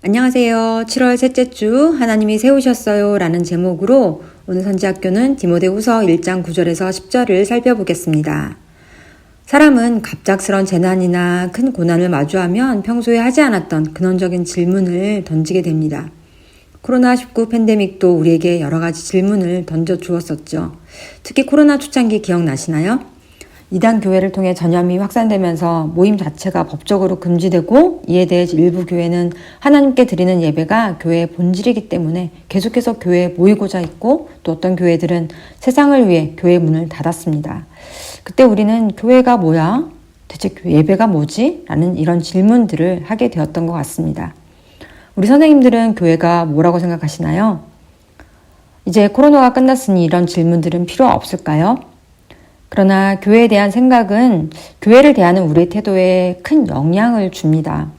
안녕하세요. 7월 셋째 주 하나님이 세우셨어요 라는 제목으로 오늘 선지학교는 디모데후서 1장 9절에서 10절을 살펴보겠습니다. 사람은 갑작스런 재난이나 큰 고난을 마주하면 평소에 하지 않았던 근원적인 질문을 던지게 됩니다. 코로나19 팬데믹도 우리에게 여러 가지 질문을 던져 주었었죠. 특히 코로나 초창기 기억나시나요? 이단 교회를 통해 전염이 확산되면서 모임 자체가 법적으로 금지되고, 이에 대해 일부 교회는 하나님께 드리는 예배가 교회의 본질이기 때문에 계속해서 교회에 모이고자 했고, 또 어떤 교회들은 세상을 위해 교회 문을 닫았습니다. 그때 우리는 교회가 뭐야? 대체 예배가 뭐지? 라는 이런 질문들을 하게 되었던 것 같습니다. 우리 선생님들은 교회가 뭐라고 생각하시나요? 이제 코로나가 끝났으니 이런 질문들은 필요 없을까요? 그러나 교회에 대한 생각은 교회를 대하는 우리의 태도에 큰 영향을 줍니다.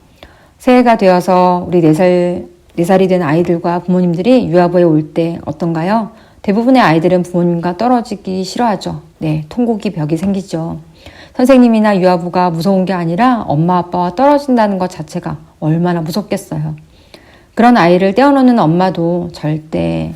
새해가 되어서 우리 4살이 된 아이들과 부모님들이 유아부에 올 때 어떤가요? 대부분의 아이들은 부모님과 떨어지기 싫어하죠. 네, 통곡이 벽이 생기죠. 선생님이나 유아부가 무서운 게 아니라 엄마 아빠와 떨어진다는 것 자체가 얼마나 무섭겠어요. 그런 아이를 떼어놓는 엄마도 절대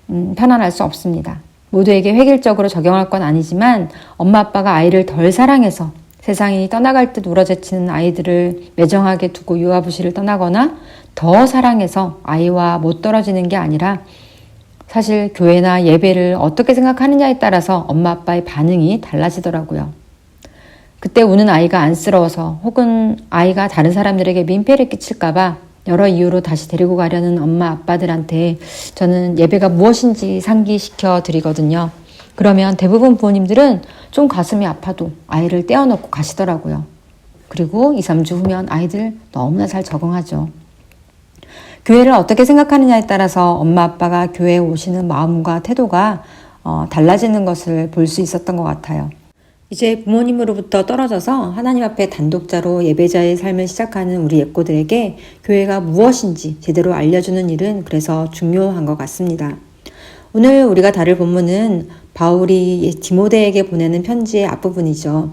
편안할 수 없습니다. 모두에게 획일적으로 적용할 건 아니지만 엄마 아빠가 아이를 덜 사랑해서 세상이 떠나갈 듯 우러제치는 아이들을 매정하게 두고 유아부실을 떠나거나 더 사랑해서 아이와 못 떨어지는 게 아니라, 사실 교회나 예배를 어떻게 생각하느냐에 따라서 엄마 아빠의 반응이 달라지더라고요. 그때 우는 아이가 안쓰러워서, 혹은 아이가 다른 사람들에게 민폐를 끼칠까봐 여러 이유로 다시 데리고 가려는 엄마 아빠들한테 저는 예배가 무엇인지 상기시켜 드리거든요. 그러면 대부분 부모님들은 좀 가슴이 아파도 아이를 떼어놓고 가시더라고요. 그리고 2, 3주 후면 아이들 너무나 잘 적응하죠. 교회를 어떻게 생각하느냐에 따라서 엄마 아빠가 교회에 오시는 마음과 태도가 달라지는 것을 볼 수 있었던 것 같아요. 이제 부모님으로부터 떨어져서 하나님 앞에 단독자로 예배자의 삶을 시작하는 우리 예꼬들에게 교회가 무엇인지 제대로 알려주는 일은 그래서 중요한 것 같습니다. 오늘 우리가 다룰 본문은 바울이 디모데에게 보내는 편지의 앞부분이죠.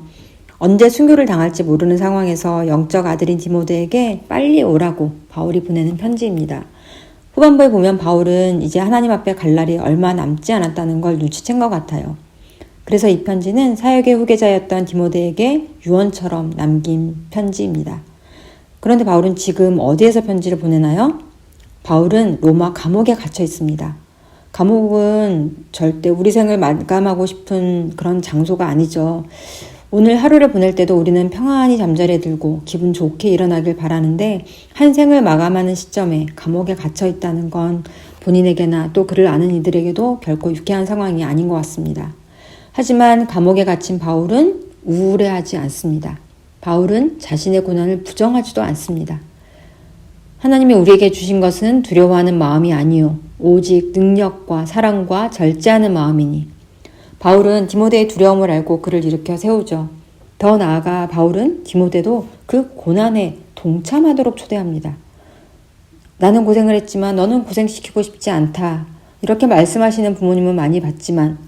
언제 순교를 당할지 모르는 상황에서 영적 아들인 디모데에게 빨리 오라고 바울이 보내는 편지입니다. 후반부에 보면 바울은 이제 하나님 앞에 갈 날이 얼마 남지 않았다는 걸 눈치챈 것 같아요. 그래서 이 편지는 사역의 후계자였던 디모데에게 유언처럼 남긴 편지입니다. 그런데 바울은 지금 어디에서 편지를 보내나요? 바울은 로마 감옥에 갇혀 있습니다. 감옥은 절대 우리 생을 마감하고 싶은 그런 장소가 아니죠. 오늘 하루를 보낼 때도 우리는 평안히 잠자리에 들고 기분 좋게 일어나길 바라는데, 한 생을 마감하는 시점에 감옥에 갇혀 있다는 건 본인에게나 또 그를 아는 이들에게도 결코 유쾌한 상황이 아닌 것 같습니다. 하지만 감옥에 갇힌 바울은 우울해하지 않습니다. 바울은 자신의 고난을 부정하지도 않습니다. 하나님이 우리에게 주신 것은 두려워하는 마음이 아니요 오직 능력과 사랑과 절제하는 마음이니. 바울은 디모데의 두려움을 알고 그를 일으켜 세우죠. 더 나아가 바울은 디모데도 그 고난에 동참하도록 초대합니다. 나는 고생을 했지만 너는 고생시키고 싶지 않다. 이렇게 말씀하시는 부모님은 많이 봤지만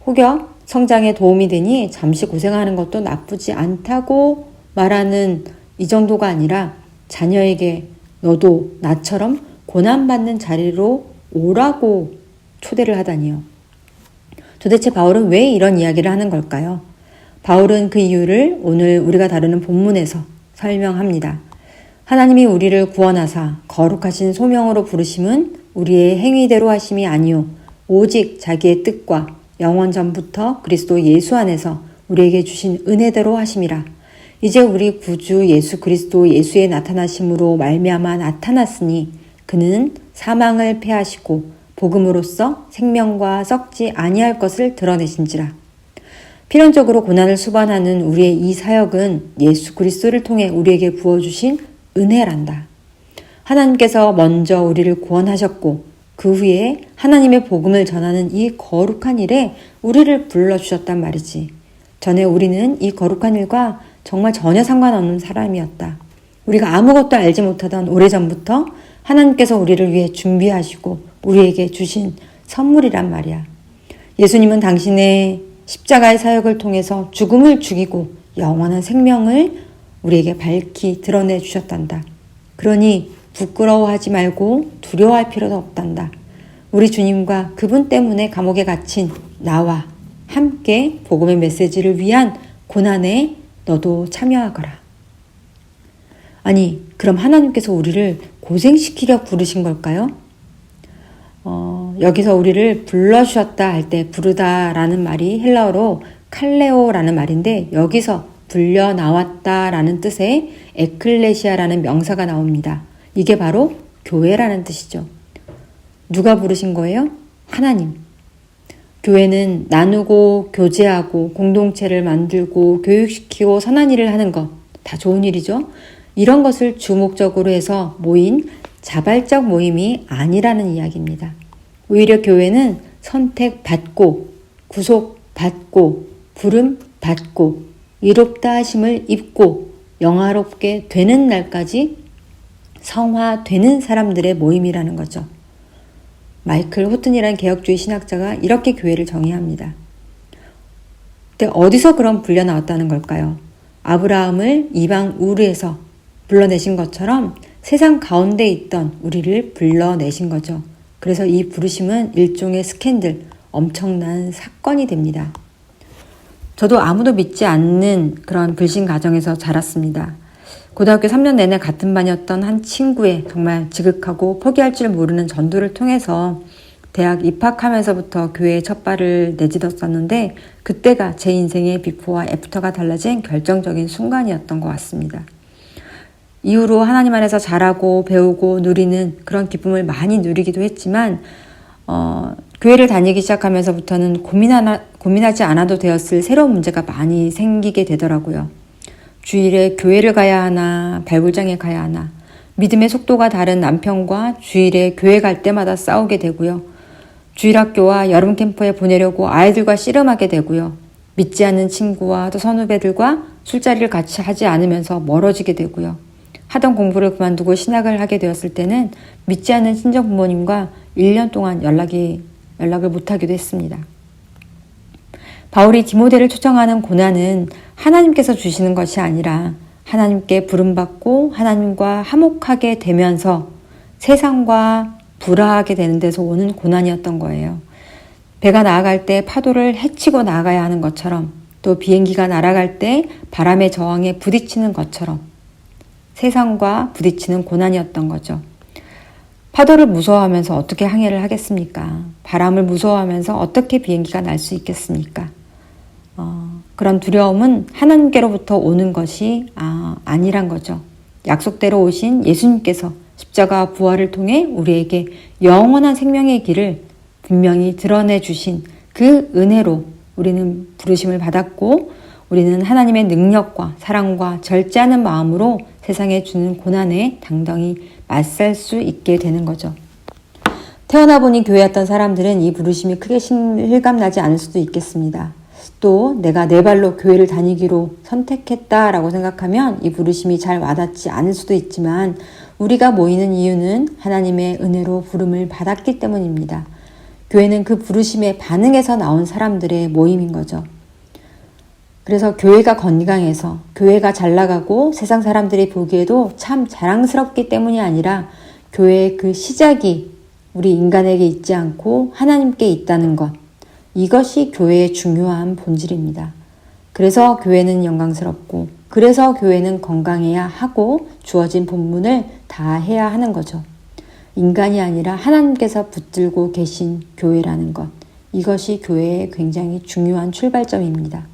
혹여 성장에 도움이 되니 잠시 고생하는 것도 나쁘지 않다고 말하는 이 정도가 아니라 자녀에게 너도 나처럼 고난받는 자리로 오라고 초대를 하다니요. 도대체 바울은 왜 이런 이야기를 하는 걸까요? 바울은 그 이유를 오늘 우리가 다루는 본문에서 설명합니다. 하나님이 우리를 구원하사 거룩하신 소명으로 부르심은 우리의 행위대로 하심이 아니요 오직 자기의 뜻과 영원 전부터 그리스도 예수 안에서 우리에게 주신 은혜대로 하심이라. 이제 우리 구주 예수 그리스도 예수의 나타나심으로 말미암아 나타났으니 그는 사망을 패하시고 복음으로써 생명과 썩지 아니할 것을 드러내신지라. 필연적으로 고난을 수반하는 우리의 이 사역은 예수 그리스도를 통해 우리에게 부어주신 은혜란다. 하나님께서 먼저 우리를 구원하셨고 그 후에 하나님의 복음을 전하는 이 거룩한 일에 우리를 불러주셨단 말이지. 전에 우리는 이 거룩한 일과 정말 전혀 상관없는 사람이었다. 우리가 아무것도 알지 못하던 오래전부터 하나님께서 우리를 위해 준비하시고 우리에게 주신 선물이란 말이야. 예수님은 당신의 십자가의 사역을 통해서 죽음을 죽이고 영원한 생명을 우리에게 밝히 드러내 주셨단다. 그러니 부끄러워하지 말고 두려워할 필요도 없단다. 우리 주님과 그분 때문에 감옥에 갇힌 나와 함께 복음의 메시지를 위한 고난에 너도 참여하거라. 아니, 그럼 하나님께서 우리를 고생시키려 부르신 걸까요? 여기서 우리를 불러주셨다 할 때 부르다라는 말이 헬라어로 칼레오라는 말인데 여기서 불려 나왔다라는 뜻의 에클레시아라는 명사가 나옵니다. 이게 바로 교회라는 뜻이죠. 누가 부르신 거예요? 하나님. 교회는 나누고 교제하고 공동체를 만들고 교육시키고 선한 일을 하는 것, 다 좋은 일이죠. 이런 것을 주목적으로 해서 모인 자발적 모임이 아니라는 이야기입니다. 오히려 교회는 선택받고 구속받고 부름받고 의롭다 하심을 입고 영화롭게 되는 날까지 성화되는 사람들의 모임이라는 거죠. 마이클 호튼이라는 개혁주의 신학자가 이렇게 교회를 정의합니다. 근데 어디서 그럼 불려 나왔다는 걸까요? 아브라함을 이방 우르에서 불러내신 것처럼 세상 가운데 있던 우리를 불러내신 거죠. 그래서 이 부르심은 일종의 스캔들, 엄청난 사건이 됩니다. 저도 아무도 믿지 않는 그런 불신 가정에서 자랐습니다. 고등학교 3년 내내 같은 반이었던 한 친구의 정말 지극하고 포기할 줄 모르는 전도를 통해서 대학 입학하면서부터 교회에 첫 발을 내딛었었는데 그때가 제 인생의 비포와 애프터가 달라진 결정적인 순간이었던 것 같습니다. 이후로 하나님 안에서 자라고 배우고 누리는 그런 기쁨을 많이 누리기도 했지만 교회를 다니기 시작하면서부터는 고민하지 않아도 되었을 새로운 문제가 많이 생기게 되더라고요. 주일에 교회를 가야 하나, 발굴장에 가야 하나, 믿음의 속도가 다른 남편과 주일에 교회 갈 때마다 싸우게 되고요. 주일학교와 여름 캠프에 보내려고 아이들과 씨름하게 되고요. 믿지 않는 친구와 또 선후배들과 술자리를 같이 하지 않으면서 멀어지게 되고요. 하던 공부를 그만두고 신학을 하게 되었을 때는 믿지 않는 친정 부모님과 1년 동안 연락을 못하기도 했습니다. 바울이 디모데를 초청하는 고난은 하나님께서 주시는 것이 아니라 하나님께 부름받고 하나님과 화목하게 되면서 세상과 불화하게 되는 데서 오는 고난이었던 거예요. 배가 나아갈 때 파도를 헤치고 나아가야 하는 것처럼 또 비행기가 날아갈 때 바람의 저항에 부딪히는 것처럼 세상과 부딪히는 고난이었던 거죠. 파도를 무서워하면서 어떻게 항해를 하겠습니까? 바람을 무서워하면서 어떻게 비행기가 날 수 있겠습니까? 그런 두려움은 하나님께로부터 오는 것이 아니란 거죠. 약속대로 오신 예수님께서 십자가와 부활을 통해 우리에게 영원한 생명의 길을 분명히 드러내 주신 그 은혜로 우리는 부르심을 받았고 우리는 하나님의 능력과 사랑과 절제하는 마음으로 세상에 주는 고난에 당당히 맞설 수 있게 되는 거죠. 태어나 보니 교회였던 사람들은 이 부르심이 크게 실감나지 않을 수도 있겠습니다. 또 내가 내 발로 교회를 다니기로 선택했다라고 생각하면 이 부르심이 잘 와닿지 않을 수도 있지만 우리가 모이는 이유는 하나님의 은혜로 부름을 받았기 때문입니다. 교회는 그 부르심에 반응해서 나온 사람들의 모임인 거죠. 그래서 교회가 건강해서 교회가 잘 나가고 세상 사람들이 보기에도 참 자랑스럽기 때문이 아니라 교회의 그 시작이 우리 인간에게 있지 않고 하나님께 있다는 것, 이것이 교회의 중요한 본질입니다. 그래서 교회는 영광스럽고 그래서 교회는 건강해야 하고 주어진 본분을 다 해야 하는 거죠. 인간이 아니라 하나님께서 붙들고 계신 교회라는 것, 이것이 교회의 굉장히 중요한 출발점입니다.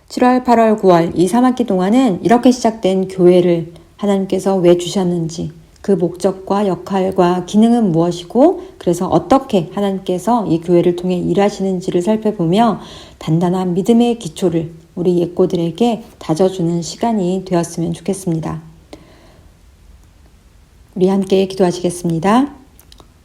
7월, 8월, 9월 이 3학기 동안은 이렇게 시작된 교회를 하나님께서 왜 주셨는지 그 목적과 역할과 기능은 무엇이고 그래서 어떻게 하나님께서 이 교회를 통해 일하시는지를 살펴보며 단단한 믿음의 기초를 우리 예꼬들에게 다져주는 시간이 되었으면 좋겠습니다. 우리 함께 기도하시겠습니다.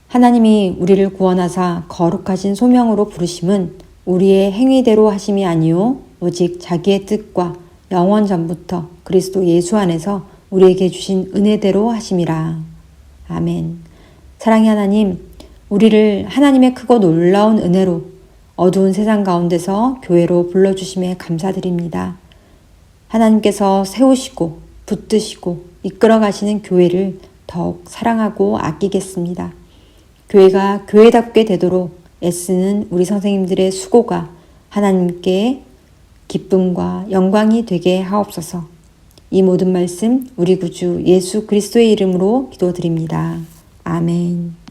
하나님이 우리를 구원하사 거룩하신 소명으로 부르심은 우리의 행위대로 하심이 아니요 오직 자기의 뜻과 영원 전부터 그리스도 예수 안에서 우리에게 주신 은혜대로 하심이라. 아멘. 사랑의 하나님, 우리를 하나님의 크고 놀라운 은혜로 어두운 세상 가운데서 교회로 불러주심에 감사드립니다. 하나님께서 세우시고 붙드시고 이끌어 가시는 교회를 더욱 사랑하고 아끼겠습니다. 교회가 교회답게 되도록 애쓰는 우리 선생님들의 수고가 하나님께 기쁨과 영광이 되게 하옵소서. 이 모든 말씀 우리 구주 예수 그리스도의 이름으로 기도드립니다. 아멘.